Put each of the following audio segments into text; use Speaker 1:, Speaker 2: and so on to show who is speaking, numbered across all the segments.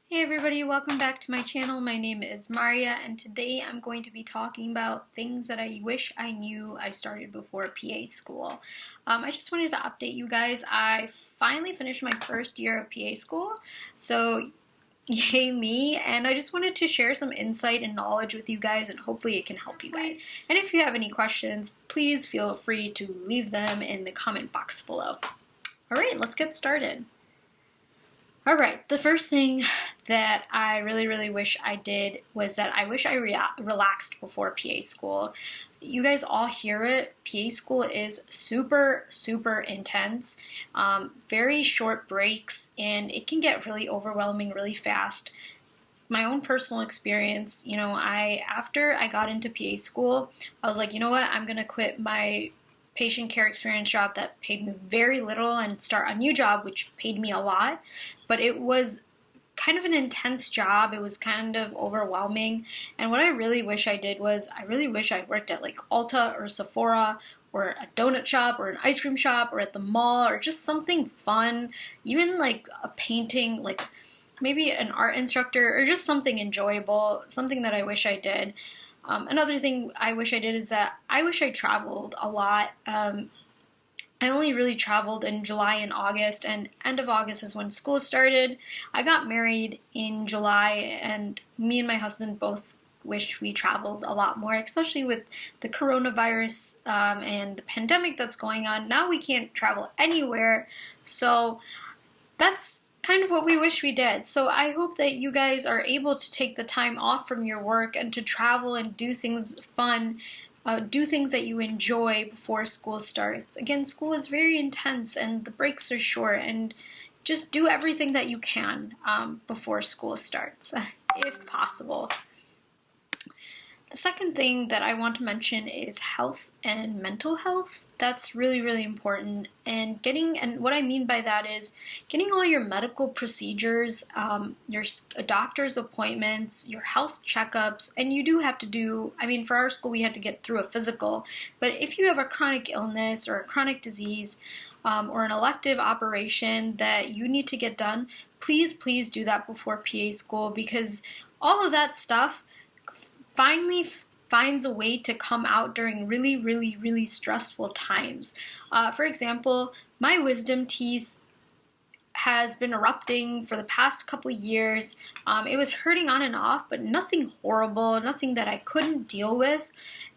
Speaker 1: Hey everybody, welcome back to my channel. My name is Maria and today I'm going to be talking about things that I wish I knew I started before PA school. I just wanted to update you guys. I finally finished my first year of PA school, so yay me, and I just wanted to share some insight and knowledge with you guys and hopefully it can help you guys. And if you have any questions, please feel free to leave them in the comment box below. Alright, let's get started. Alright, the first thing that I really wish I did was that I wish I relaxed before PA school. You guys all hear it. PA school is super intense, very short breaks, and it can get really overwhelming really fast. My own personal experience, after I got into PA school, I was like, you know what, I'm going to quit my patient care experience job that paid me very little and start a new job which paid me a lot, but it was kind of an intense job. It was kind of overwhelming, and what I really wish I did was I really wish I worked at like Ulta or Sephora or a donut shop or an ice cream shop or at the mall or just something fun, even like a painting, like maybe an art instructor or just something enjoyable, something that I wish I did. Another thing I wish I did is that I wish I traveled a lot. I only really traveled in July and August, and end of August is when school started. I got married in July, and me and my husband both wish we traveled a lot more, especially with the coronavirus and the pandemic that's going on. Now we can't travel anywhere, so that's kind of what we wish we did. So I hope that you guys are able to take the time off from your work and to travel and do things fun, do things that you enjoy before school starts. Again, school is very intense and the breaks are short, and just do everything that you can before school starts, if possible. The second thing that I want to mention is health and mental health. That's really important. And what I mean by that is getting all your medical procedures, your doctor's appointments, your health checkups, and you do have to do, for our school we had to get through a physical, but if you have a chronic illness or a chronic disease or an elective operation that you need to get done, please do that before PA school, because all of that stuff finally finds a way to come out during really stressful times. For example, my wisdom teeth has been erupting for the past couple years. It was hurting on and off, but nothing horrible, nothing that I couldn't deal with.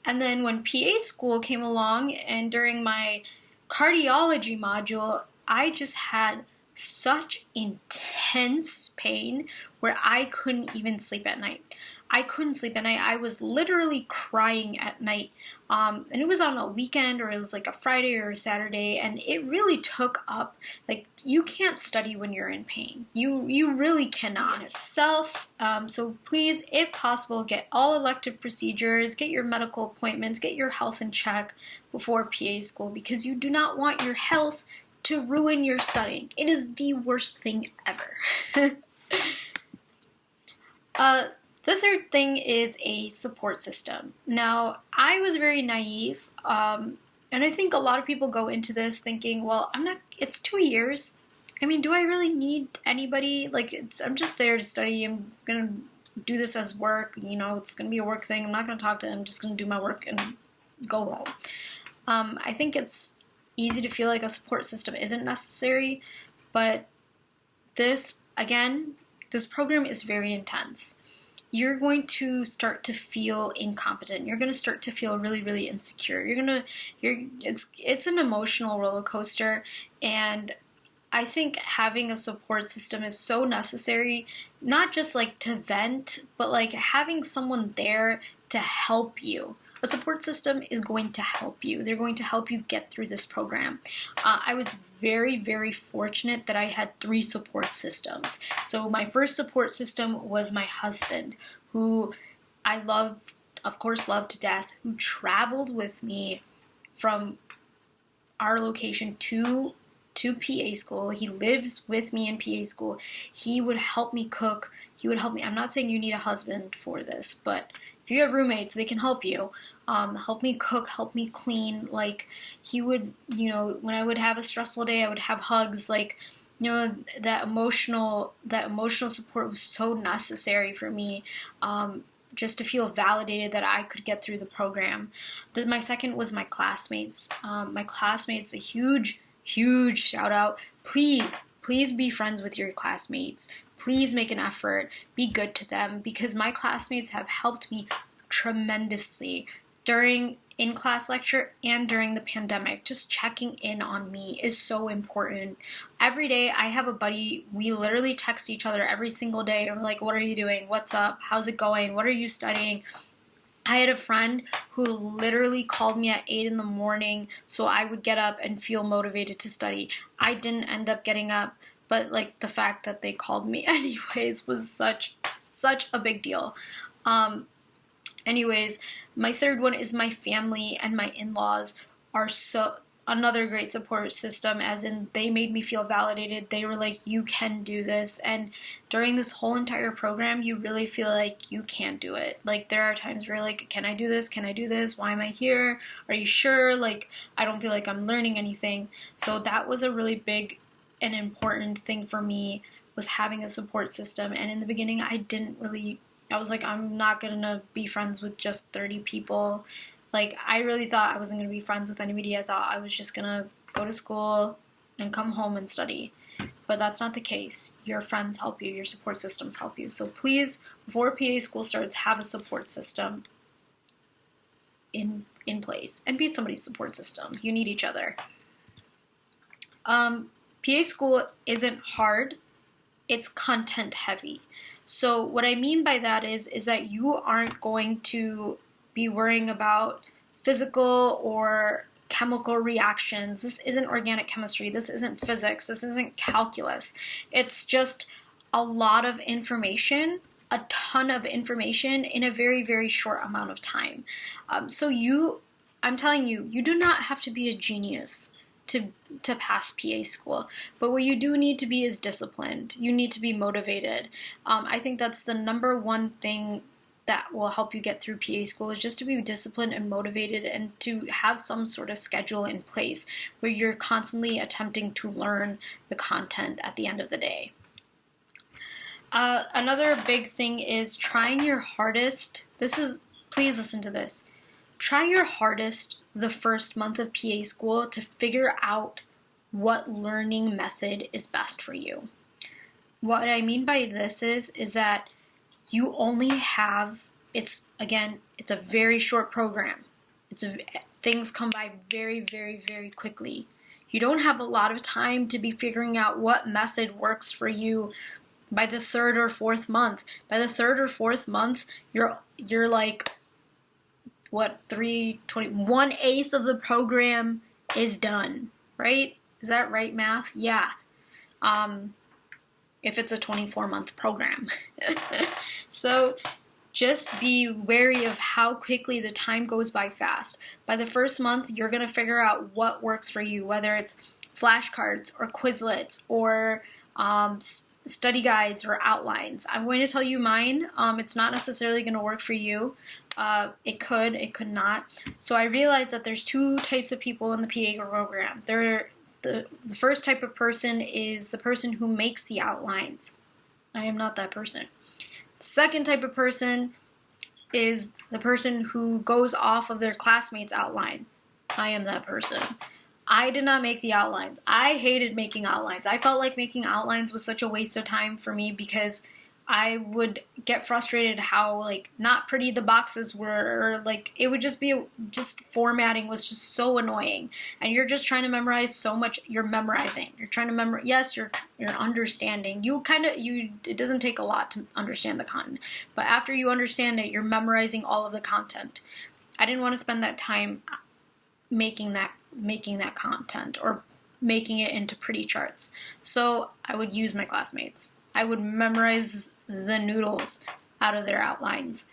Speaker 1: And then when PA school came along, and during my cardiology module, I just had such intense pain where I couldn't even sleep at night. I was literally crying at night. And it was on a weekend, or it was like a Friday or a Saturday, and it really took up, like, you can't study when you're in pain. You really cannot in itself. So please, if possible, get all elective procedures, get your medical appointments, get your health in check before PA school, because you do not want your health to ruin your studying. It is the worst thing ever. The third thing is a support system. Now, I was very naive, and I think a lot of people go into this thinking, well, it's 2 years. Do I really need anybody? I'm just there to study. I'm going to do this as work. It's going to be a work thing. I'm not going to talk to them. I'm just going to do my work and go home. I think it's easy to feel like a support system isn't necessary, but this program is very intense. You're going to start to feel incompetent. You're going to start to feel really insecure. It's an emotional roller coaster, and I think having a support system is so necessary, not just like to vent, but like having someone there to help you. A support system is going to help you. They're going to help you get through this program. I was very fortunate that I had 3 support systems. So my first support system was my husband, who I loved to death, who traveled with me from our location to PA school. He lives with me in PA school. He would help me cook. He would help me. I'm not saying you need a husband for this, but if you have roommates, they can help you. Help me cook, help me clean. Like, he would, when I would have a stressful day, I would have hugs. Like, you know, that emotional support was so necessary for me, just to feel validated that I could get through the program. My second was my classmates. My classmates, a huge shout out. Please be friends with your classmates. Please make an effort. Be good to them, because my classmates have helped me tremendously during in-class lecture and during the pandemic. Just checking in on me is so important. Every day I have a buddy, we literally text each other every single day. We're like, what are you doing? What's up? How's it going? What are you studying? I had a friend who literally called me at 8 in the morning so I would get up and feel motivated to study. I didn't end up getting up, but like the fact that they called me anyways was such a big deal. Anyways, my third one is my family and my in-laws are another great support system, as in they made me feel validated. They were like, you can do this. And during this whole entire program, you really feel like you can do it. Like, there are times where you're like, can I do this? Can I do this? Why am I here? Are you sure? Like, I don't feel like I'm learning anything. So that was a really big and important thing for me, was having a support system. And in the beginning, I was like, I'm not gonna be friends with just 30 people. Like, I really thought I wasn't gonna be friends with anybody. I thought I was just gonna go to school and come home and study. But that's not the case. Your friends help you, your support systems help you. So please, before PA school starts, have a support system in place and be somebody's support system. You need each other. PA school isn't hard, it's content heavy. So what I mean by that is that you aren't going to be worrying about physical or chemical reactions. This isn't organic chemistry. This isn't physics. This isn't calculus. It's just a lot of information, a ton of information in a very, very short amount of time. I'm telling you, you do not have to be a genius to pass PA school. But what you do need to be is disciplined. You need to be motivated. I think that's the number one thing that will help you get through PA school, is just to be disciplined and motivated, and to have some sort of schedule in place where you're constantly attempting to learn the content at the end of the day. Another big thing is trying your hardest. Please listen to this. Try your hardest the first month of PA school to figure out what learning method is best for you. What I mean by this is that you only have, it's a very short program. Things come by very, very, very quickly. You don't have a lot of time to be figuring out what method works for you by the third or fourth month. By the third or fourth month, you're like, what, 1/8 of the program is done, right? Is that right, math? Yeah. If it's a 24-month program. So just be wary of how quickly the time goes by fast. By the first month, you're going to figure out what works for you, whether it's flashcards or Quizlets or study guides or outlines. I'm going to tell you mine. It's not necessarily going to work for you. It could not. So I realized that there's two types of people in the PA program. The first type of person is the person who makes the outlines. I am not that person. The second type of person is the person who goes off of their classmates' outline. I am that person. I did not make the outlines. I hated making outlines. I felt like making outlines was such a waste of time for me, because I would get frustrated how, like, not pretty the boxes were, or like it would just be, formatting was just so annoying. And you're just trying to memorize so much. You're memorizing. You're trying to memorize. Yes, you're understanding. It doesn't take a lot to understand the content, but after you understand it, you're memorizing all of the content. I didn't want to spend that time making that content or making it into pretty charts. So I would use my classmates. I would memorize the noodles out of their outlines.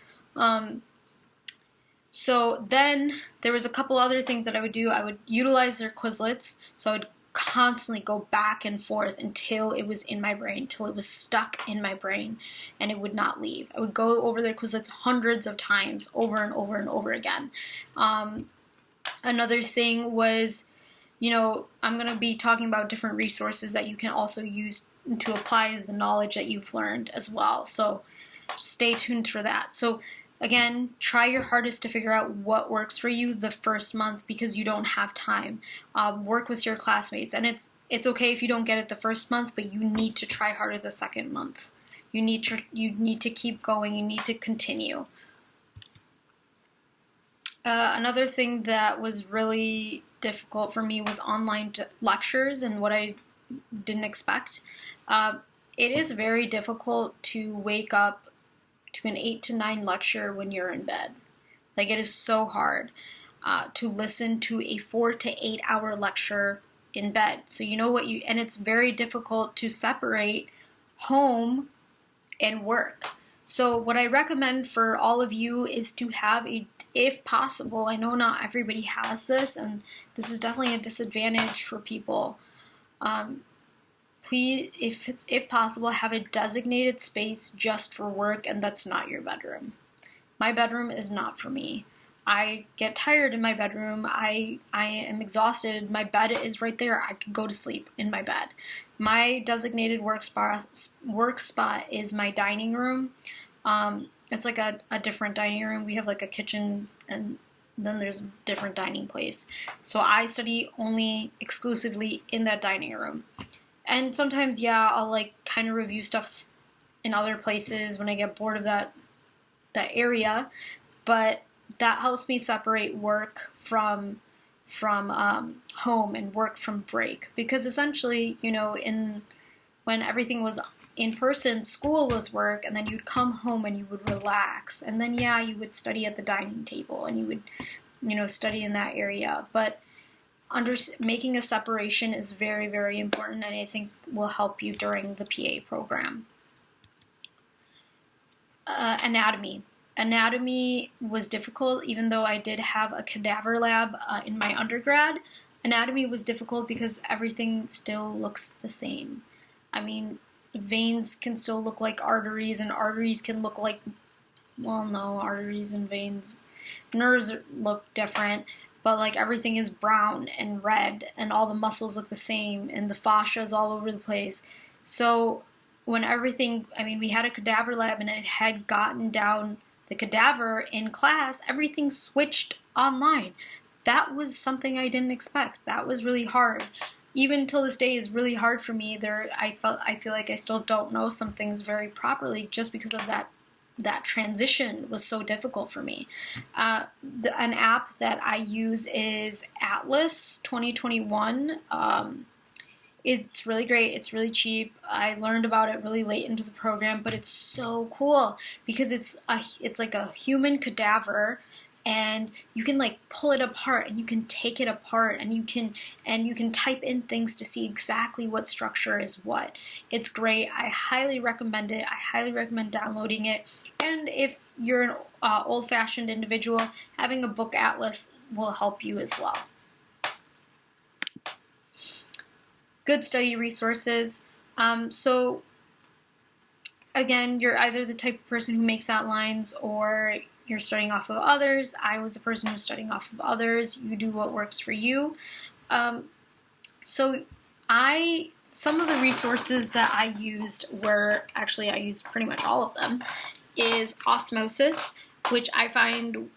Speaker 1: So then there was a couple other things that I would do. I would utilize their Quizlets. So I would constantly go back and forth until it was in my brain, until it was stuck in my brain and it would not leave. I would go over their Quizlets hundreds of times, over and over and over again. Another thing was I'm going to be talking about different resources that you can also use to apply the knowledge that you've learned as well. So stay tuned for that. So again, try your hardest to figure out what works for you the first month because you don't have time. Work with your classmates, and it's okay if you don't get it the first month, but you need to try harder the second month. You need to keep going. You need to continue. Another thing that was really difficult for me was online lectures and what I didn't expect. It is very difficult to wake up to an 8 to 9 lecture when you're in bed. Like, it is so hard to listen to a 4 to 8 hour lecture in bed. So and it's very difficult to separate home and work. So what I recommend for all of you is to have if possible, I know not everybody has this, and this is definitely a disadvantage for people. Please, if possible, have a designated space just for work, and that's not your bedroom. My bedroom is not for me. I get tired in my bedroom. I am exhausted. My bed is right there. I can go to sleep in my bed. My designated work spot is my dining room. It's like a different dining room. We have like a kitchen, and then there's a different dining place. So I study only exclusively in that dining room. And sometimes, I'll like kind of review stuff in other places when I get bored of that area. But that helps me separate work from home and work from break. Because essentially, when everything was in person, school was work, and then you'd come home and you would relax. And then, you would study at the dining table, and you would, study in that area. But making a separation is very, very important, and I think will help you during the PA program. Anatomy. Anatomy was difficult, even though I did have a cadaver lab in my undergrad. Anatomy was difficult because everything still looks the same. I mean, veins can still look like arteries, and arteries can look like, arteries and veins, nerves look different, but like everything is brown and red, and all the muscles look the same, and the fascia is all over the place. So when we had a cadaver lab, and it had gotten down the cadaver in class, everything switched online. That was something I didn't expect. That was really hard. Even till this day is really hard for me. I feel like I still don't know some things very properly just because of that transition was so difficult for me. An app that I use is Atlas 2021. It's really great. It's really cheap. I learned about it really late into the program, but it's so cool because it's like a human cadaver, and you can like pull it apart, and you can take it apart, and you can type in things to see exactly what structure is what. It's great. I highly recommend it. I highly recommend downloading it. And if you're an old-fashioned individual, having a book atlas will help you as well. Good study resources. So again, you're either the type of person who makes outlines, or you're studying off of others. I was a person who's studying off of others. You do what works for you. Some of the resources that I used I used pretty much all of them, is Osmosis, which I found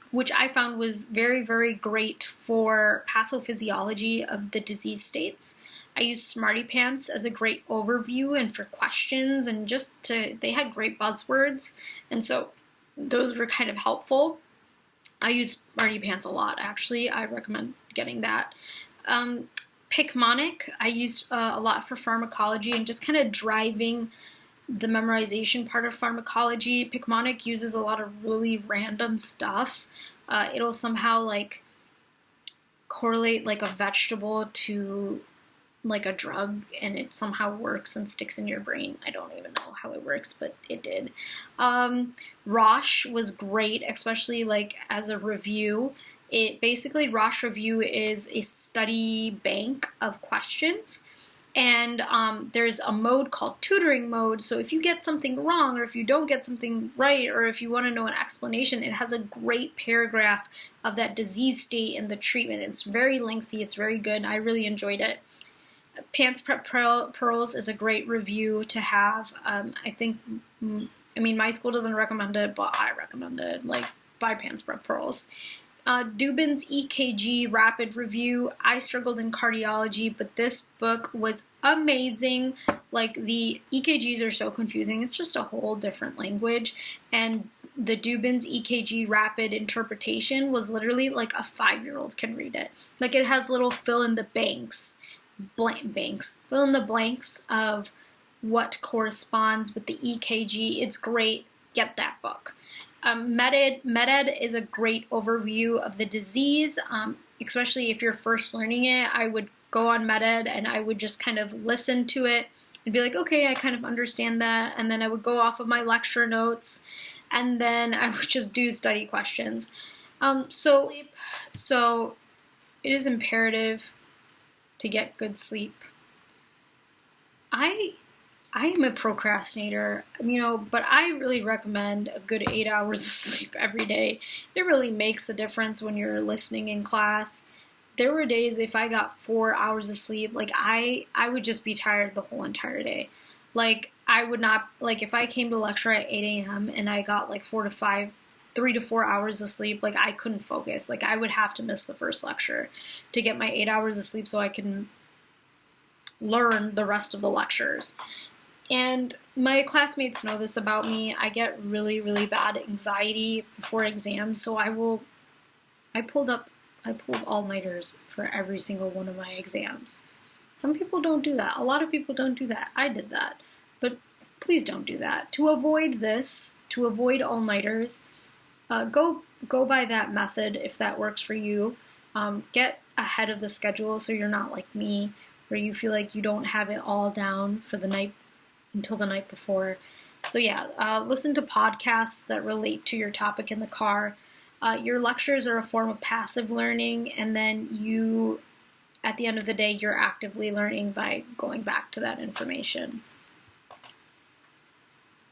Speaker 1: was very, very great for pathophysiology of the disease states. I used Smarty Pants as a great overview and for questions, and they had great buzzwords, and so those were kind of helpful. I use Smarty Pants a lot, actually. I recommend getting that. Picmonic, I used a lot for pharmacology and just kind of driving the memorization part of pharmacology. Picmonic uses a lot of really random stuff. It'll somehow like correlate like a vegetable to like a drug, and it somehow works and sticks in your brain. I don't even know how it works, but it did. Roche was great, especially like as a review. Roche Review is a study bank of questions, And there's a mode called tutoring mode. So if you get something wrong, or if you don't get something right, or if you want to know an explanation, it has a great paragraph of that disease state and the treatment. It's very lengthy. It's very good. I really enjoyed it. Pants Prep Pearls is a great review to have. I think, my school doesn't recommend it, but I recommend it. Like, buy Pants Prep Pearls. Dubin's EKG Rapid Review. I struggled in cardiology, but this book was amazing. Like, the EKGs are so confusing. It's just a whole different language. And the Dubin's EKG Rapid Interpretation was literally like a 5-year-old can read it. Like, it has little fill in the blanks of what corresponds with the EKG. It's great. Get that book. MedEd is a great overview of the disease, especially if you're first learning it. I would go on MedEd and I would just kind of listen to it and be like, okay, I kind of understand that. And then I would go off of my lecture notes, and then I would just do study questions. So it is imperative to get good sleep. I am a procrastinator, but I really recommend a good 8 hours of sleep every day. It really makes a difference when you're listening in class. There were days if I got 4 hours of sleep, like I would just be tired the whole entire day. Like, I would not, like, if I came to lecture at 8 a.m. and I got like 3 to 4 hours of sleep, like, I couldn't focus. Like, I would have to miss the first lecture to get my 8 hours of sleep so I can learn the rest of the lectures. And my classmates know this about me. I get really, really bad anxiety before exams, so I pulled all-nighters for every single one of my exams. Some people don't do that. A lot of people don't do that. I did that. But please don't do that. To avoid this, to avoid all-nighters, go by that method if that works for you. Get ahead of the schedule so you're not like me, where you feel like you don't have it all down for the night until the night before. So yeah, listen to podcasts that relate to your topic in the car. Your lectures are a form of passive learning, and then at the end of the day, you're actively learning by going back to that information.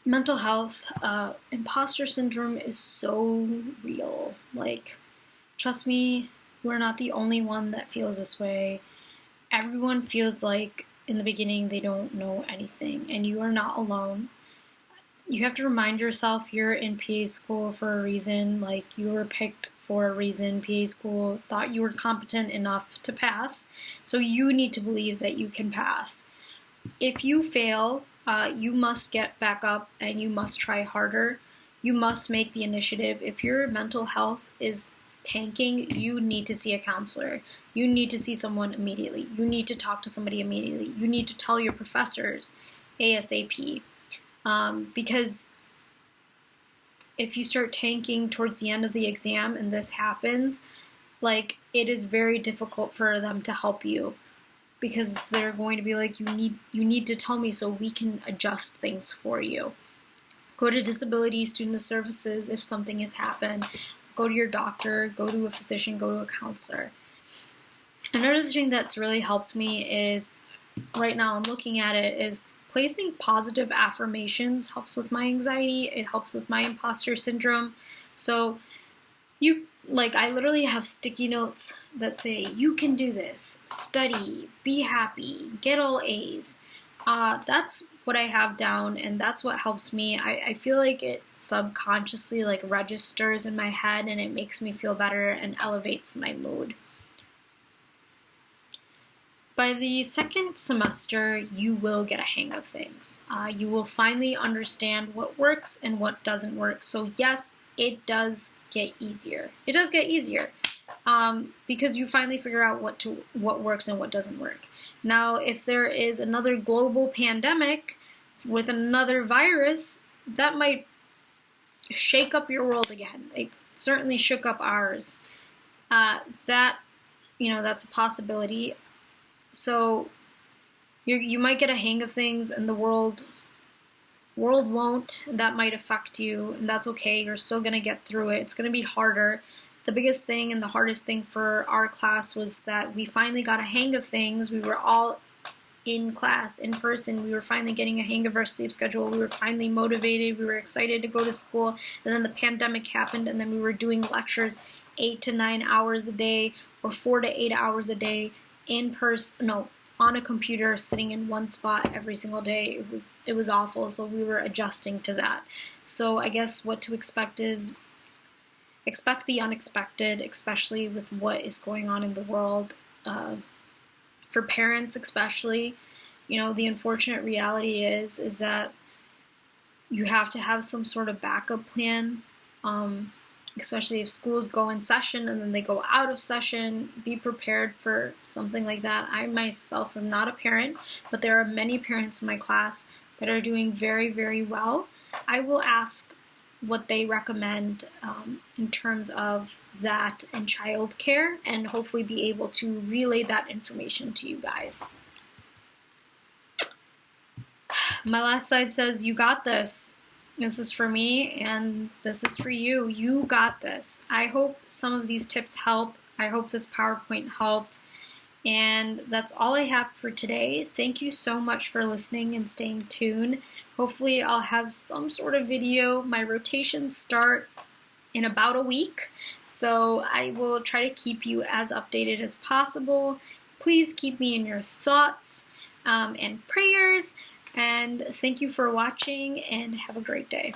Speaker 1: Mental health, imposter syndrome is so real. Like, trust me, you are not the only one that feels this way. Everyone feels like in the beginning they don't know anything, and you are not alone. You have to remind yourself you're in PA school for a reason. Like, you were picked for a reason. PA school thought you were competent enough to pass, so you need to believe that you can pass. If you fail, you must get back up and you must try harder. You must make the initiative. If your mental health is tanking, you need to see a counselor. You need to see someone immediately. You need to talk to somebody immediately. You need to tell your professors ASAP. Because if you start tanking towards the end of the exam and this happens, like, it is very difficult for them to help you, because they're going to be like, you need to tell me so we can adjust things for you. Go to disability student services if something has happened. Go to your doctor, go to a physician, go to a counselor. Another thing that's really helped me is, right now I'm looking at it, is placing positive affirmations helps with my anxiety. It helps with my imposter syndrome. So I literally have sticky notes that say, you can do this, study, be happy, get all A's. That's what I have down, and that's what helps me. I feel like it subconsciously registers in my head, and it makes me feel better and elevates my mood. By the second semester, you will get a hang of things. You will finally understand what works and what doesn't work. So yes, it does get easier. It does get easier because you finally figure out what works and what doesn't work. Now, if there is another global pandemic with another virus, that might shake up your world again. It certainly shook up ours. That's a possibility. So you might get a hang of things, and the world won't. That might affect you, and that's okay. You're still going to get through it. It's going to be harder. The biggest thing and the hardest thing for our class was that we finally got a hang of things. We were all in class, in person. We were finally getting a hang of our sleep schedule. We were finally motivated. We were excited to go to school. And then the pandemic happened, and then we were doing lectures 8 to 9 hours a day or 4 to 8 hours a day in person, no, on a computer, sitting in one spot every single day. It was awful, so we were adjusting to that. So I guess what to expect is expect the unexpected, especially with what is going on in the world. For parents especially, you know, the unfortunate reality is that you have to have some sort of backup plan, especially if schools go in session and then they go out of session. Be prepared for something like that. I myself am not a parent, but there are many parents in my class that are doing very, very well. I will ask what they recommend in terms of that and childcare, and hopefully be able to relay that information to you guys. My last slide says, you got this. This is for me, and this is for you. You got this. I hope some of these tips help. I hope this PowerPoint helped. And that's all I have for today. Thank you so much for listening and staying tuned. Hopefully I'll have some sort of video. My rotations start in about a week, so I will try to keep you as updated as possible. Please keep me in your thoughts and prayers. And thank you for watching, and have a great day.